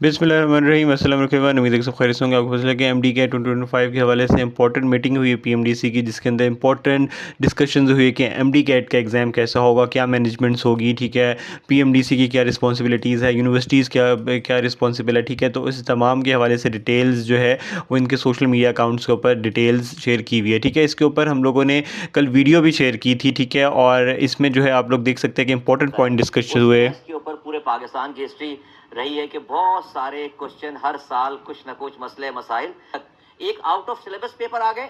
बिस्मिल्लाहिर्रहमानिर्रहीम अस्सलाम वालेकुम। उम्मीद है कि सब खैरियत से होंगे। आपको पता चला कि एमडी के 2025 के हवाले से इंपॉर्टेंट मीटिंग हुई है पीएमडीसी की, जिसके अंदर इंपॉर्टेंट डिस्कशंस हुई कि एमडी कैट का एग्ज़ाम कैसा होगा, क्या मैनेजमेंट्स होगी, ठीक है, पीएमडीसी की क्या रिस्पॉन्सिबिलिटीज़ है, यूनिवर्सिटीज़ क्या क्या रिस्पॉन्सिबल है, ठीक है। तो इस तमाम के हवाले से डिटेल्स जो है वो इनके सोशल मीडिया अकाउंट्स के ऊपर डिटेल्स शेयर की हुई है, ठीक है। इसके ऊपर हम लोगों ने कल वीडियो भी शेयर की थी, ठीक है, और इसमें जो है आप लोग देख सकते हैं कि इंपॉर्टेंट पॉइंट डिस्कस हुए। इसके ऊपर पूरे पाकिस्तान की हिस्ट्री रही है कि बहुत सारे क्वेश्चन हर साल कुछ ना कुछ मसले मसाइल, एक आउट ऑफ सिलेबस पेपर आ गए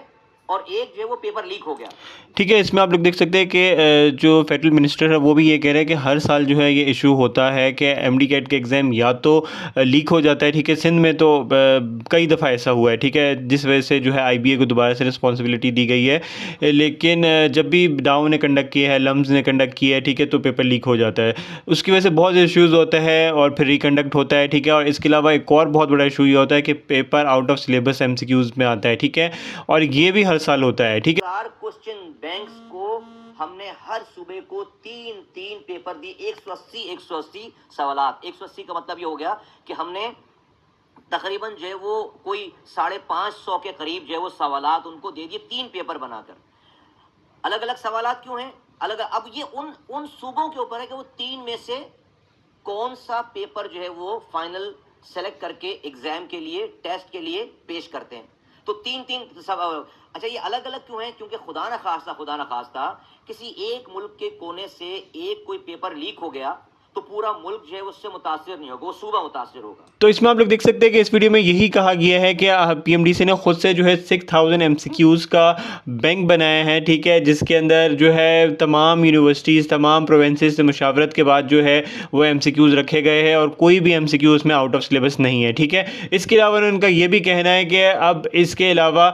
और एक जो है वो पेपर लीक हो गया। ठीक है, इसमें आप लोग देख सकते हैं कि जो फेडरल मिनिस्टर है वो भी ये कह रहे हैं कि हर साल जो है ये इशू होता है कि एमडी कैट के एग्ज़ाम या तो लीक हो जाता है, ठीक है। सिंध में तो कई दफ़ा ऐसा हुआ है, ठीक है, जिस वजह से जो है आईबीए को दोबारा से रिस्पॉन्सिबिलिटी दी गई है। लेकिन जब भी डाउ ने कंडक्ट किया है, लम्स ने कंडक्ट किया है, ठीक है, तो पेपर लीक हो जाता है। उसकी वजह से बहुत इश्यूज़ होता है और फिर रिकंडक्ट होता है, ठीक है। और इसके अलावा एक और बहुत बड़ा इशू ये होता है कि paper out of syllabus MCQs में आता है, ठीक है, और ये भी हर साल होता है, ठीक है। क्वेश्चन बैंक्स को हमने हर सूबे को तीन तीन पेपर दिए, 180 सवालात। 180 का मतलब ये हो गया कि हमने तकरीबन जो है वो कोई 550 के करीब जो है वो सवालात उनको दे दिए, तीन पेपर बनाकर। अलग अलग सवालात क्यों हैं अलग? अब ये उन सूबों के ऊपर है कि वो तीन में से कौन सा पेपर जो है वो फाइनल सेलेक्ट करके एग्जाम के लिए, टेस्ट के लिए पेश करते हैं। तो तीन तीन अच्छा, ये अलग अलग क्यों है? क्योंकि खुदा न खास्ता किसी एक मुल्क के कोने से एक कोई पेपर लीक हो गया तो पूरा मुल्क जो है उससे मुतासिर नहीं होगा, वो सूबा मुतासिर होगा। तो इसमें आप लोग देख सकते हैं कि इस वीडियो में यही कहा गया है कि पीएमडीसी ने खुद से जो है 6000 एमसीक्यूज़ का बैंक बनाया है, ठीक है, जिसके अंदर जो है तमाम यूनिवर्सिटीज़, तमाम प्रोविंसेस से मशावरत के बाद जो है वो एमसीक्यूज़ रखे गए हैं और कोई भी एमसीक्यू उसमें आउट ऑफ सिलेबस नहीं है, ठीक है। इसके अलावा उनका ये भी कहना है कि अब इसके अलावा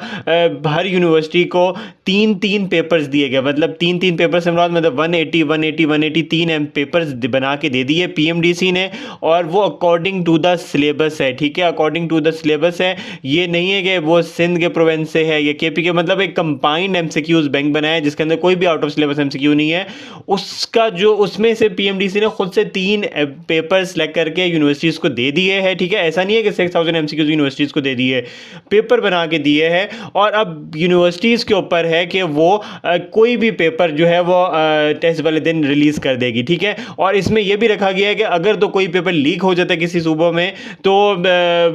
हर यूनिवर्सिटी को तीन तीन पेपर्स दिए गए, मतलब तीन तीन पेपर से मतलब 180 180 180 तीन पेपर्स बना के दे दिए पीएमडीसी ने, और वो अकॉर्डिंग टू द सिलेबस है, ठीक है, अकॉर्डिंग टू द सिलेबस है। ये नहीं है कि वो सिंध के प्रोविंस से है या केपी के, मतलब एक कंबाइंड एमसीक्यूज बैंक बनाया है जिसके अंदर कोई भी आउट ऑफ सिलेबस एमसीक्यू नहीं है। उसका जो उसमें से पीएमडीसी ने खुद से तीन पेपर सेलेक्ट करके यूनिवर्सिटीज़ को दे दिए हैं, ठीक है। ऐसा नहीं है कि 6000 एमसीक्यूज यूनिवर्सिटीज़ को दे दिए, पेपर बना के दिए हैं, और अब यूनिवर्सिटीज़ के ऊपर है कि वो कोई भी पेपर जो है वो टेस्ट वाले दिन रिलीज़ कर देगी, ठीक है। और इसमें यह भी रखा गया है कि अगर तो कोई पेपर लीक हो जाता है किसी सूबे में तो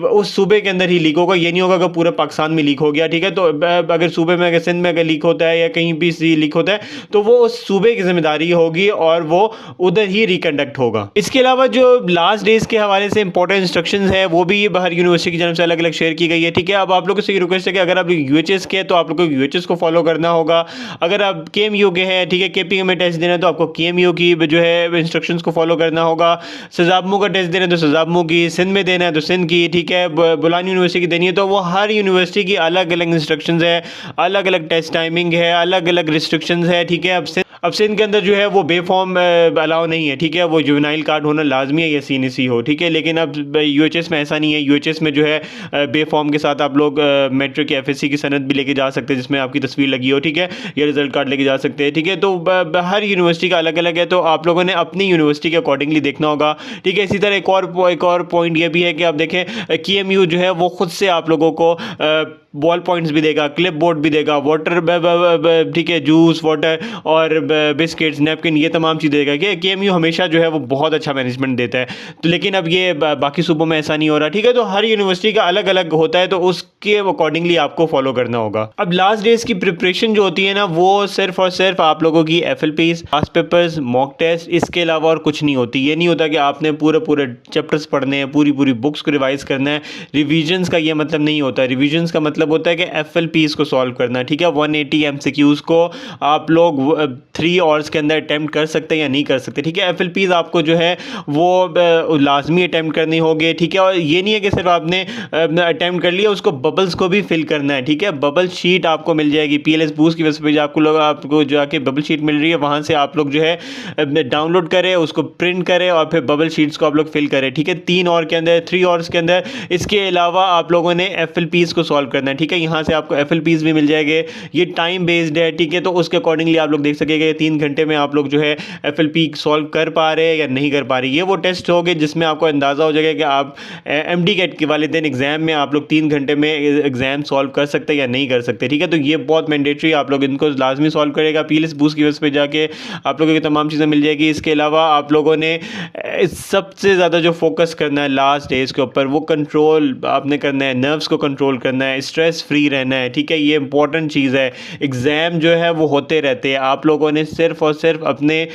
उस सूबे के अंदर ही लीक होगा, ये नहीं होगा कि पूरे पाकिस्तान में लीक हो गया, ठीक है। तो अगर सूबे में, अगर सिंध में अगर लीक होता है या कहीं भी लीक होता है तो वो उस सूबे की जिम्मेदारी होगी और वो उधर ही रिकंडक्ट होगा। इसके अलावा जो लास्ट डेज के हवाले से इंपॉर्टेंट इंस्ट्रक्शंस है वो भी बाहर यूनिवर्सिटी की जानब से अलग अलग शेयर की गई है, ठीक है। अब आप लोगों से रिक्वेस्ट है कि अगर आप यूएचएस के हैं तो आप लोगों को यूएचएस को फॉलो करना होगा। अगर आप केएमयू के हैं, ठीक है, केपी में टेस्ट देना है तो आपको केएमयू की जो है इंस्ट्रक्शंस को फॉलो करना होगा। सजाबमू का टेस्ट देना है तो सजाबमू की, सिंध में देना है तो सिंध की, ठीक है, बुलानी यूनिवर्सिटी की देनी है तो वो हर यूनिवर्सिटी की अलग अलग इंस्ट्रक्शंस है, अलग अलग टेस्ट टाइमिंग है, अलग अलग रिस्ट्रिक्शंस है, ठीक है। अब सिंध के अंदर जो है वो बेफॉर्म अलाउ नहीं है, ठीक है, वो जुवेनाइल कार्ड होना लाजमी है या सीएनसी हो, ठीक है। लेकिन अब यूएचएस में ऐसा नहीं है। यूएचएस में जो है बेफॉर्म के साथ आप लोग मैट्रिक या एफएससी की सनद भी लेके जा सकते हैं जिसमें आपकी तस्वीर लगी हो, ठीक है, या रिजल्ट कार्ड लेके जा सकते हैं, ठीक है। तो हर यूनिवर्सिटी का अलग अलग है, तो आप लोगों ने अपनी यूनिवर्सिटी के अकॉर्डिंगली देखना होगा, ठीक है। इसी तरह एक और पॉइंट ये भी है कि आप देखें केएमयू जो है वो खुद से आप लोगों को बॉल पॉइंट्स भी देगा, क्लिप बोर्ड भी देगा, वाटर, ठीक है, जूस, वाटर और बिस्किट्स, नैपकिन, ये तमाम चीज़ देगा। कि केएमयू हमेशा जो है वो बहुत अच्छा मैनेजमेंट देता है, तो लेकिन अब ये बाकी सूबों में ऐसा नहीं हो रहा, ठीक है। तो हर यूनिवर्सिटी का अलग अलग होता है, तो उसके अकॉर्डिंगली आपको फॉलो करना होगा। अब लास्ट डेज की प्रिपरेशन जो होती है ना वो सिर्फ और सिर्फ आप लोगों की एफएलपीज, पास्ट पेपर्स, मॉक टेस्ट, इसके अलावा और कुछ नहीं होती। ये नहीं होता कि आपने पूरे चैप्टर्स पढ़ने हैं, पूरी बुक्स को रिवाइज करना है। रिविजन्स का ये मतलब नहीं होता। रिविजन्स का मतलब होता है कि एफएलपीज को सॉल्व करना, ठीक है। 180 एमसीक्यूज को आप लोग 3 आवर्स के अंदर अटैम्प्ट कर सकते हैं या नहीं कर सकते, ठीक है। एफएलपीज आपको जो है वो लाजमी अटैम्प्ट करनी होगी, ठीक है। और ये नहीं है कि सिर्फ आपने अटैम्प्ट कर लिया, उसको बबल्स को भी फिल करना है, ठीक है। बबल शीट आपको मिल जाएगी पीएलएस बूस्ट की वेबसाइट पर, आपको जाके बबल शीट मिल रही है, वहाँ से आप लोग जो है डाउनलोड करें, उसको प्रिंट करें और फिर बबल शीट्स को आप लोग फिल करें, ठीक है, 3 आवर के अंदर, 3 आवर्स के अंदर। इसके अलावा आप लोगों ने एफएलपीज को सॉल्व करना है, है, ठीक है। यहाँ से आपको FLPs भी मिल जाएंगे, ये टाइम बेस्ड है, ठीक है। तो उसके अकॉर्डिंगली आप लोग देख सकेंगे 3 घंटे में आप लोग जो है FLP सॉल्व कर पा रहे हैं या नहीं कर पा रहे। ये वो टेस्ट होंगे जिसमें आपको अंदाज़ा हो जाएगा कि आप MD कैट के वाले दिन एग्जाम में आप लोग 3 घंटे में एग्जाम सॉल्व कर सकते हैं या नहीं कर सकते, ठीक है। तो ये बहुत मैंडेटरी, आप लोग इनको लाजमी सॉल्व करेगा। PLS बूस्ट की वेबसाइट पे जाके आप लोगों की तमाम चीज़ें मिल जाएगी। इसके अलावा आप लोगों ने सबसे ज़्यादा जो फोकस करना है लास्ट डेज के ऊपर, वो कंट्रोल आपने करना है, नर्व्स को कंट्रोल करना है, स्ट्रेस फ्री रहना है, ठीक है। ये इंपॉर्टेंट चीज़ है। एग्ज़ाम जो है वो होते रहते हैं, आप लोगों ने सिर्फ और सिर्फ अपने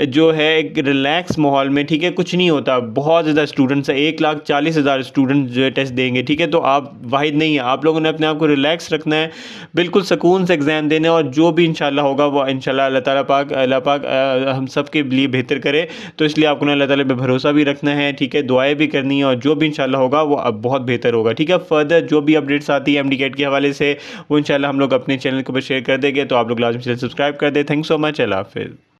जो है एक रिलैक्स माहौल में, ठीक है, कुछ नहीं होता, बहुत ज़्यादा स्टूडेंट्स है, 1,40,000 स्टूडेंट जो है टेस्ट देंगे, ठीक है। तो आप वाहिद नहीं है, आप लोगों ने अपने आप को रिलैक्स रखना है, बिल्कुल सुकून से एग्ज़ाम देना है, और जो भी इंशाल्लाह होगा वो इंशाल्लाह अल्लाह पाक हम सब के लिए बेहतर करे। तो इसलिए आपको अल्लाह ताला पे भरोसा भी रखना है, ठीक है, दुआएं भी करनी है, और जो भी इंशाल्लाह होगा वो अब बहुत बेहतर होगा, ठीक है। फर्दर जो भी अपडेट्स आती है MD कैट के हवाले से वो इंशाल्लाह हम लोग अपने चैनल के ऊपर शेयर कर देंगे। तो आप लोग लाजमी चैनल सब्सक्राइब कर दें। थैंक्स सो मच, अल्लाह हाफिज़।